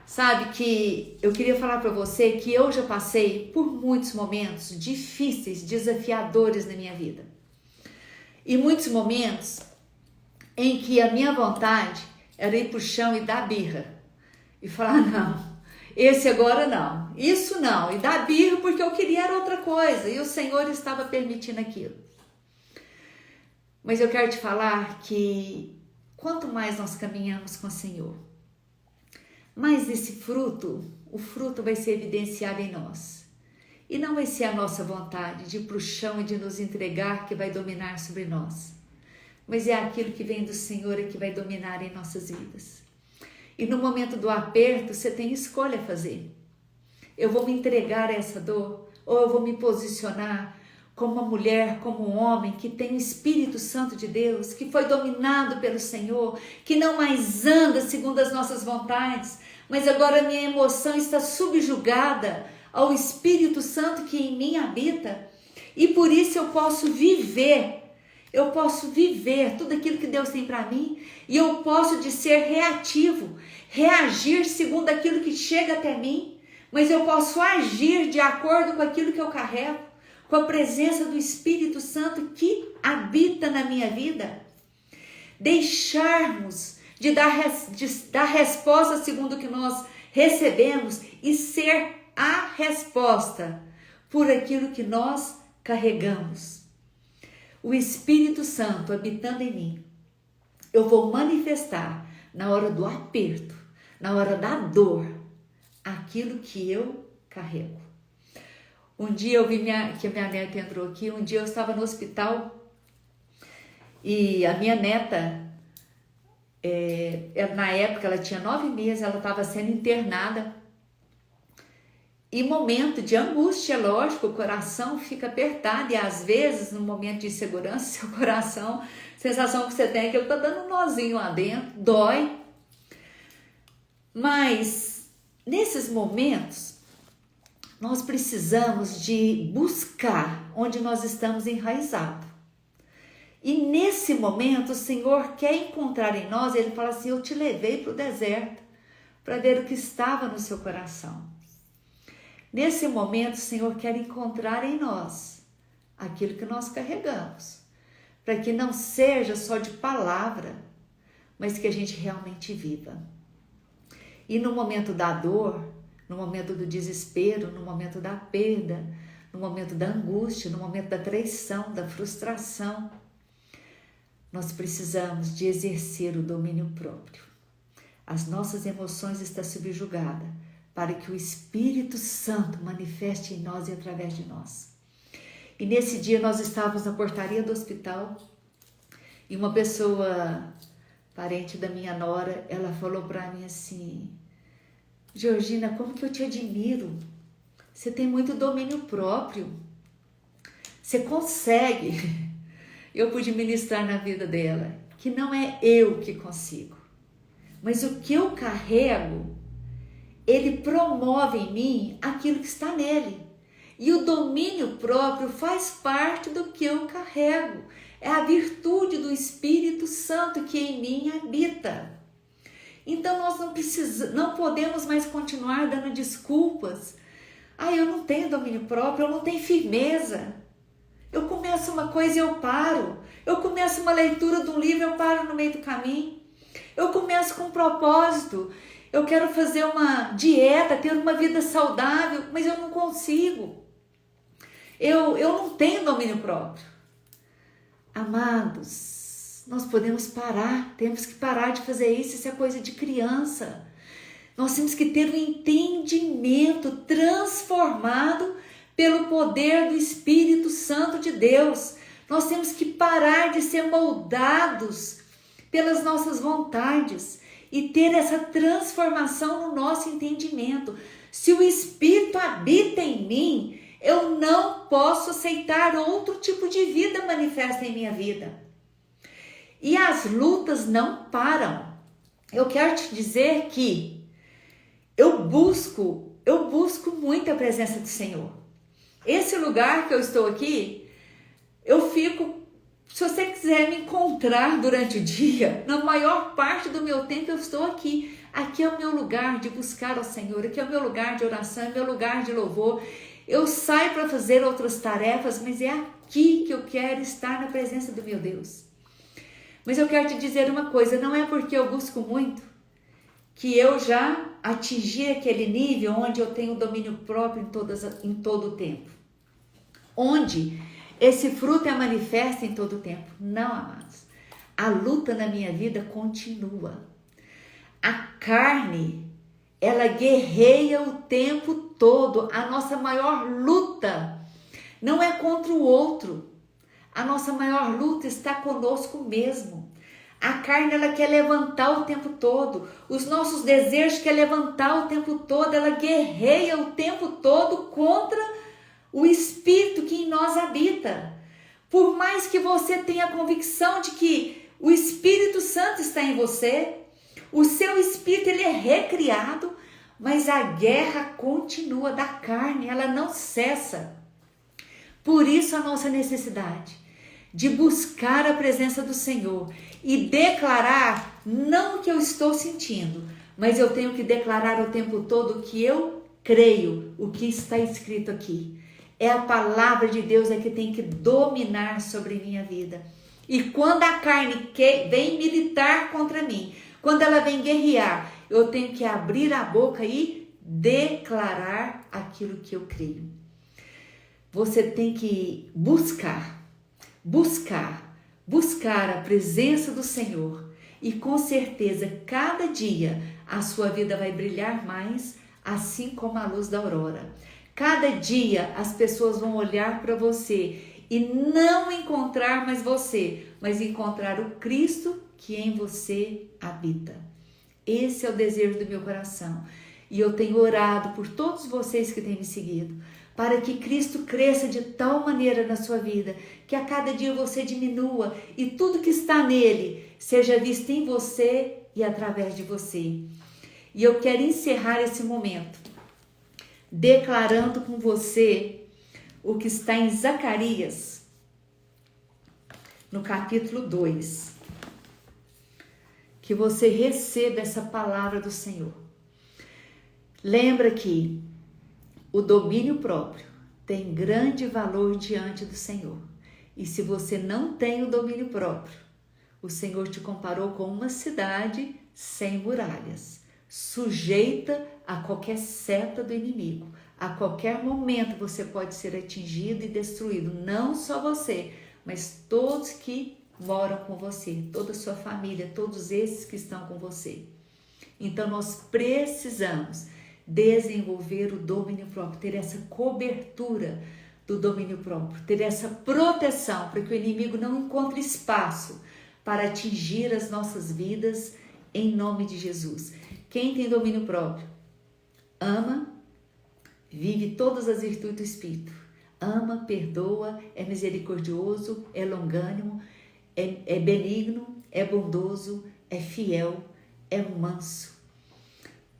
Sabe que eu queria falar para você que eu já passei por muitos momentos difíceis, desafiadores na minha vida. E muitos momentos em que a minha vontade era ir pro chão e dar birra. E falar, não, esse agora não, isso não. E dar birra porque eu queria era outra coisa. E o Senhor estava permitindo aquilo. Mas eu quero te falar que quanto mais nós caminhamos com o Senhor, mais esse fruto, o fruto vai ser evidenciado em nós. E não vai ser a nossa vontade de ir pro chão e de nos entregar que vai dominar sobre nós. Mas é aquilo que vem do Senhor e que vai dominar em nossas vidas. E no momento do aperto, você tem escolha a fazer. Eu vou me entregar a essa dor, ou eu vou me posicionar como uma mulher, como um homem que tem o Espírito Santo de Deus, que foi dominado pelo Senhor, que não mais anda segundo as nossas vontades, mas agora a minha emoção está subjugada ao Espírito Santo que em mim habita, e por isso eu posso viver tudo aquilo que Deus tem para mim, e eu posso de ser reativo, reagir segundo aquilo que chega até mim, mas eu posso agir de acordo com aquilo que eu carrego, com a presença do Espírito Santo que habita na minha vida. Deixarmos de dar resposta segundo o que nós recebemos e ser a resposta por aquilo que nós carregamos. O Espírito Santo habitando em mim, eu vou manifestar na hora do aperto, na hora da dor, aquilo que eu carrego. Um dia eu vi que a minha neta entrou aqui, um dia eu estava no hospital E a minha neta, na época ela tinha 9 meses, ela estava sendo internada. E momento de angústia, lógico, o coração fica apertado. E às vezes, no momento de insegurança, seu coração, a sensação que você tem é que ele está dando um nozinho lá dentro, dói. Mas nesses momentos, nós precisamos de buscar onde nós estamos enraizados. E nesse momento, o Senhor quer encontrar em nós, Ele fala assim, eu te levei para o deserto, para ver o que estava no seu coração. Nesse momento, o Senhor quer encontrar em nós aquilo que nós carregamos, para que não seja só de palavra, mas que a gente realmente viva. E no momento da dor, no momento do desespero, no momento da perda, no momento da angústia, no momento da traição, da frustração, nós precisamos de exercer o domínio próprio. As nossas emoções estão subjugadas para que o Espírito Santo manifeste em nós e através de nós. E nesse dia nós estávamos na portaria do hospital e uma pessoa, parente da minha nora, ela falou para mim assim, Georgina, como que eu te admiro, você tem muito domínio próprio, você consegue. Eu pude ministrar na vida dela, que não é eu que consigo, mas o que eu carrego, ele promove em mim aquilo que está nele. E o domínio próprio faz parte do que eu carrego. É a virtude do Espírito Santo que em mim habita. Então nós não podemos mais continuar dando desculpas. Eu não tenho domínio próprio, eu não tenho firmeza. Eu começo uma coisa e eu paro. Eu começo uma leitura de um livro e eu paro no meio do caminho. Eu começo com um propósito. Eu quero fazer uma dieta, ter uma vida saudável, mas eu não consigo. Eu não tenho domínio próprio. Amados, nós podemos parar, temos que parar de fazer isso é coisa de criança. Nós temos que ter um entendimento transformado pelo poder do Espírito Santo de Deus. Nós temos que parar de ser moldados pelas nossas vontades e ter essa transformação no nosso entendimento. Se o Espírito habita em mim, eu não posso aceitar outro tipo de vida manifesta em minha vida. E as lutas não param. Eu quero te dizer que eu busco muito a presença do Senhor. Esse lugar que eu estou aqui, eu fico, se você quiser me encontrar durante o dia, na maior parte do meu tempo eu estou aqui. Aqui é o meu lugar de buscar ao Senhor, aqui é o meu lugar de oração, é o meu lugar de louvor. Eu saio para fazer outras tarefas, mas é aqui que eu quero estar na presença do meu Deus. Mas eu quero te dizer uma coisa, não é porque eu busco muito que eu já atingi aquele nível onde eu tenho domínio próprio em todo o tempo. Onde esse fruto é manifesto em todo o tempo. Não, amados. A luta na minha vida continua. A carne, ela guerreia o tempo todo. A nossa maior luta não é contra o outro. A nossa maior luta está conosco mesmo. A carne, ela quer levantar o tempo todo. Os nossos desejos querem levantar o tempo todo. Ela guerreia o tempo todo contra o Espírito que em nós habita. Por mais que você tenha a convicção de que o Espírito Santo está em você, o seu espírito ele é recriado, mas a guerra continua da carne, ela não cessa. Por isso a nossa necessidade de buscar a presença do Senhor e declarar não o que eu estou sentindo, mas eu tenho que declarar o tempo todo o que eu creio, o que está escrito aqui. É a palavra de Deus que tem que dominar sobre minha vida. E quando a carne vem militar contra mim, quando ela vem guerrear, eu tenho que abrir a boca e declarar aquilo que eu creio. Você tem que buscar a presença do Senhor. E com certeza, cada dia, a sua vida vai brilhar mais, assim como a luz da aurora. Cada dia, as pessoas vão olhar para você e não encontrar mais você mas encontrar o Cristo que em você habita. Esse é o desejo do meu coração. E eu tenho orado por todos vocês que têm me seguido, para que Cristo cresça de tal maneira na sua vida, que a cada dia você diminua e tudo que está nele seja visto em você e através de você. E eu quero encerrar esse momento declarando com você o que está em Zacarias, no capítulo 2. Que você receba essa palavra do Senhor. Lembra que o domínio próprio tem grande valor diante do Senhor. E se você não tem o domínio próprio, o Senhor te comparou com uma cidade sem muralhas, sujeita a qualquer seta do inimigo. A qualquer momento você pode ser atingido e destruído. Não só você, mas todos que moram com você, toda a sua família, todos esses que estão com você. Então nós precisamos desenvolver o domínio próprio, ter essa cobertura do domínio próprio, ter essa proteção para que o inimigo não encontre espaço para atingir as nossas vidas em nome de Jesus. Quem tem domínio próprio ama, vive todas as virtudes do Espírito, ama, perdoa, é misericordioso, é longânimo, é benigno, é bondoso, é fiel, é manso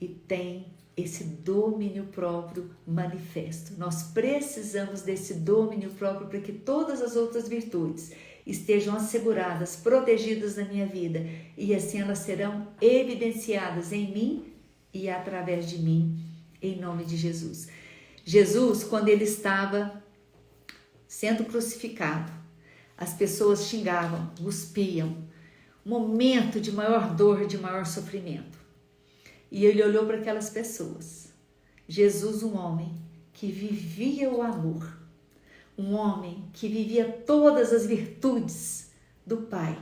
e tem esse domínio próprio manifesto. Nós precisamos desse domínio próprio para que todas as outras virtudes estejam asseguradas, protegidas na minha vida e assim elas serão evidenciadas em mim e através de mim, em nome de Jesus. Jesus, quando ele estava sendo crucificado, as pessoas xingavam, cuspiam, momento de maior dor, de maior sofrimento. E ele olhou para aquelas pessoas. Jesus, um homem que vivia o amor, um homem que vivia todas as virtudes do Pai,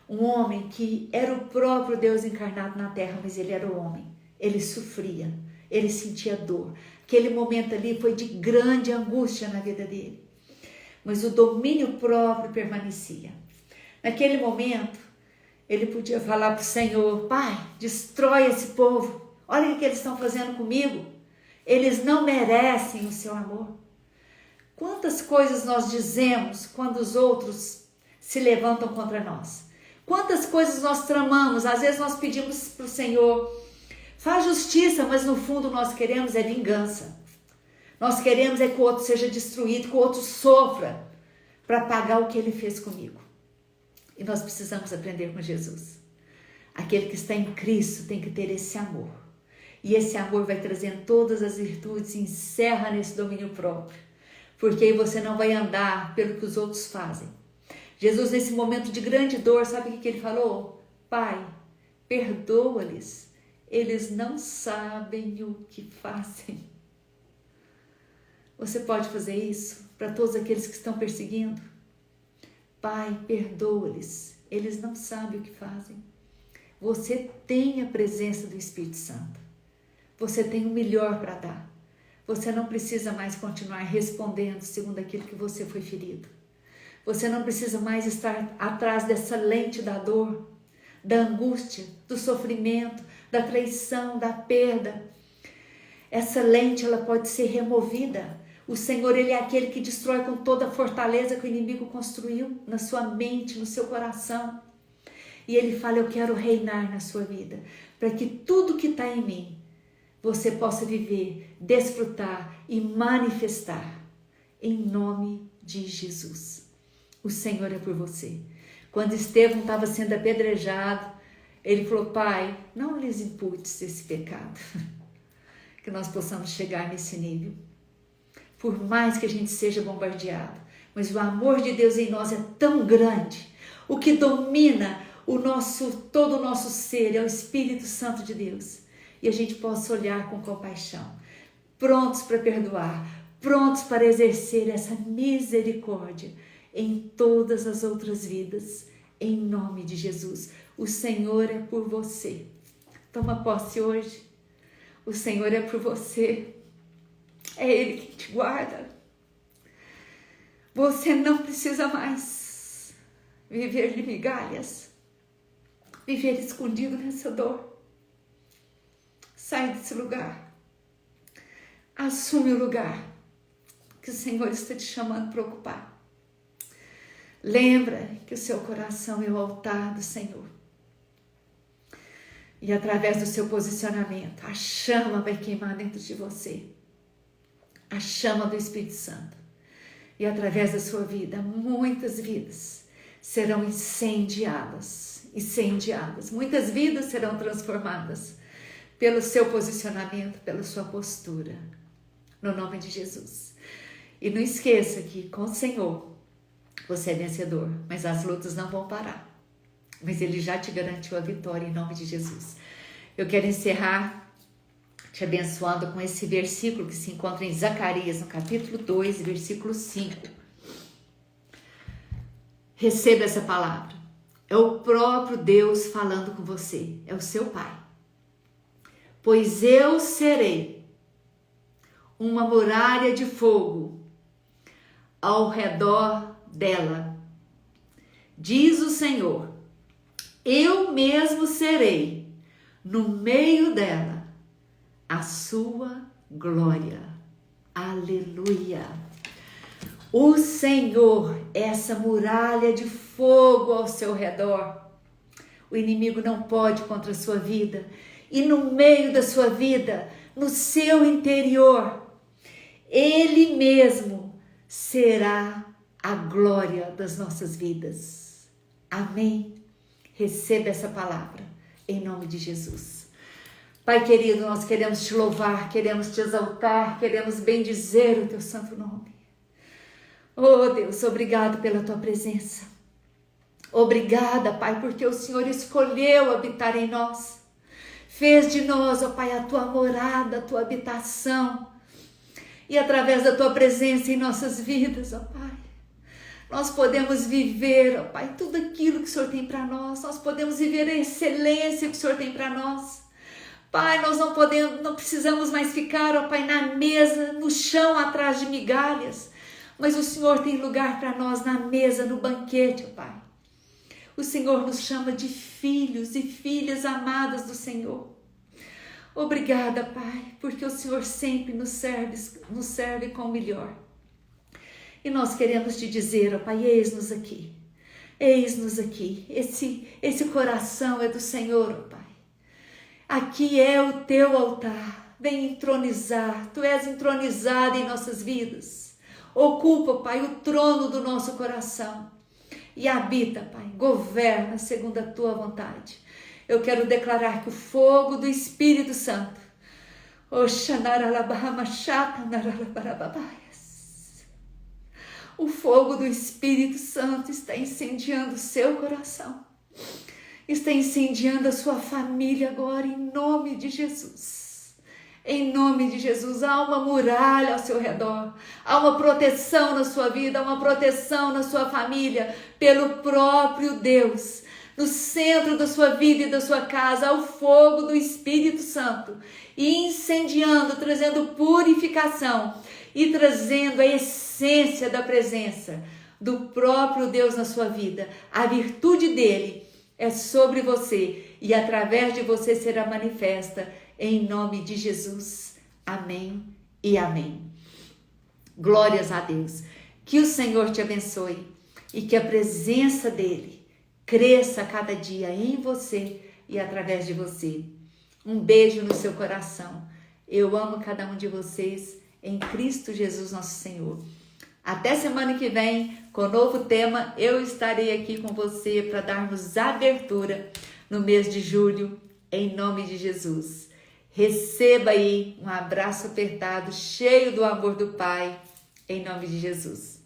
um homem que era o próprio Deus encarnado na terra, mas ele era o homem, ele sofria, ele sentia dor. Aquele momento ali foi de grande angústia na vida dele. Mas o domínio próprio permanecia. Naquele momento, ele podia falar para o Senhor: Pai, destrói esse povo. Olha o que eles estão fazendo comigo. Eles não merecem o seu amor. Quantas coisas nós dizemos quando os outros se levantam contra nós? Quantas coisas nós tramamos? Às vezes nós pedimos para o Senhor: faz justiça, mas no fundo nós queremos é vingança. Nós queremos é que o outro seja destruído, que o outro sofra para pagar o que ele fez comigo. E nós precisamos aprender com Jesus. Aquele que está em Cristo tem que ter esse amor. E esse amor vai trazendo todas as virtudes e encerra nesse domínio próprio. Porque aí você não vai andar pelo que os outros fazem. Jesus, nesse momento de grande dor, sabe o que ele falou? Pai, perdoa-lhes. Eles não sabem o que fazem. Você pode fazer isso para todos aqueles que estão perseguindo? Pai, perdoa-lhes. Eles não sabem o que fazem. Você tem a presença do Espírito Santo. Você tem o melhor para dar. Você não precisa mais continuar respondendo segundo aquilo que você foi ferido. Você não precisa mais estar atrás dessa lente da dor, da angústia, do sofrimento, da traição, da perda. Essa lente ela pode ser removida. O Senhor, ele é aquele que destrói com toda a fortaleza que o inimigo construiu na sua mente, no seu coração. E ele fala: eu quero reinar na sua vida, para que tudo que está em mim, você possa viver, desfrutar e manifestar, em nome de Jesus. O Senhor é por você. Quando Estevão estava sendo apedrejado, ele falou: Pai, não lhes imputes esse pecado. Que nós possamos chegar nesse nível. Por mais que a gente seja bombardeado, mas o amor de Deus em nós é tão grande. O que domina todo o nosso ser é o Espírito Santo de Deus. E a gente possa olhar com compaixão, prontos para perdoar, prontos para exercer essa misericórdia em todas as outras vidas, em nome de Jesus. O Senhor é por você. Toma posse hoje. O Senhor é por você. É Ele que te guarda. Você não precisa mais viver de migalhas, viver escondido nessa dor. Sai desse lugar. Assume o lugar que o Senhor está te chamando para ocupar. Lembra que o seu coração é o altar do Senhor. E através do seu posicionamento, a chama vai queimar dentro de você. A chama do Espírito Santo. E através da sua vida, muitas vidas serão incendiadas. Muitas vidas serão transformadas pelo seu posicionamento, pela sua postura. No nome de Jesus. E não esqueça que com o Senhor você é vencedor, mas as lutas não vão parar. Mas Ele já te garantiu a vitória em nome de Jesus. Eu quero encerrar te abençoando com esse versículo que se encontra em Zacarias, no capítulo 2, versículo 5. Receba essa palavra. É o próprio Deus falando com você. É o seu Pai. Pois eu serei uma muralha de fogo ao redor dela. Diz o Senhor, eu mesmo serei no meio dela a sua glória. Aleluia! O Senhor é essa muralha de fogo ao seu redor. O inimigo não pode contra a sua vida. E no meio da sua vida, no seu interior, Ele mesmo será a glória das nossas vidas. Amém? Receba essa palavra em nome de Jesus. Pai querido, nós queremos te louvar, queremos te exaltar, queremos bendizer o teu santo nome. Oh Deus, obrigado pela tua presença. Obrigada, Pai, porque o Senhor escolheu habitar em nós. Fez de nós, ó Pai, a tua morada, a tua habitação. E através da tua presença em nossas vidas, ó Pai, nós podemos viver, ó Pai, tudo aquilo que o Senhor tem para nós. Nós podemos viver a excelência que o Senhor tem para nós. Pai, nós não precisamos mais ficar, ó Pai, na mesa, no chão, atrás de migalhas. Mas o Senhor tem lugar para nós na mesa, no banquete, ó Pai. O Senhor nos chama de filhos e filhas amadas do Senhor. Obrigada, Pai, porque o Senhor sempre nos serve com o melhor. E nós queremos te dizer, ó Pai, eis-nos aqui. Eis-nos aqui. Esse coração é do Senhor, ó Pai. Aqui é o teu altar. Vem entronizar. Tu és entronizado em nossas vidas. Ocupa, Pai, o trono do nosso coração. E habita, Pai, governa segundo a tua vontade. Eu quero declarar que o fogo do Espírito Santo, o fogo do Espírito Santo está incendiando o seu coração, está incendiando a sua família agora, em nome de Jesus. Em nome de Jesus, há uma muralha ao seu redor, há uma proteção na sua vida, há uma proteção na sua família, pelo próprio Deus. No centro da sua vida e da sua casa, há o fogo do Espírito Santo, incendiando, trazendo purificação e trazendo a essência da presença do próprio Deus na sua vida. A virtude dele é sobre você e através de você será manifesta. Em nome de Jesus. Amém e amém. Glórias a Deus. Que o Senhor te abençoe e que a presença dele cresça a cada dia em você e através de você. Um beijo no seu coração. Eu amo cada um de vocês em Cristo Jesus nosso Senhor. Até semana que vem, com novo tema, eu estarei aqui com você para darmos abertura no mês de julho, em nome de Jesus. Receba aí um abraço apertado, cheio do amor do Pai, em nome de Jesus.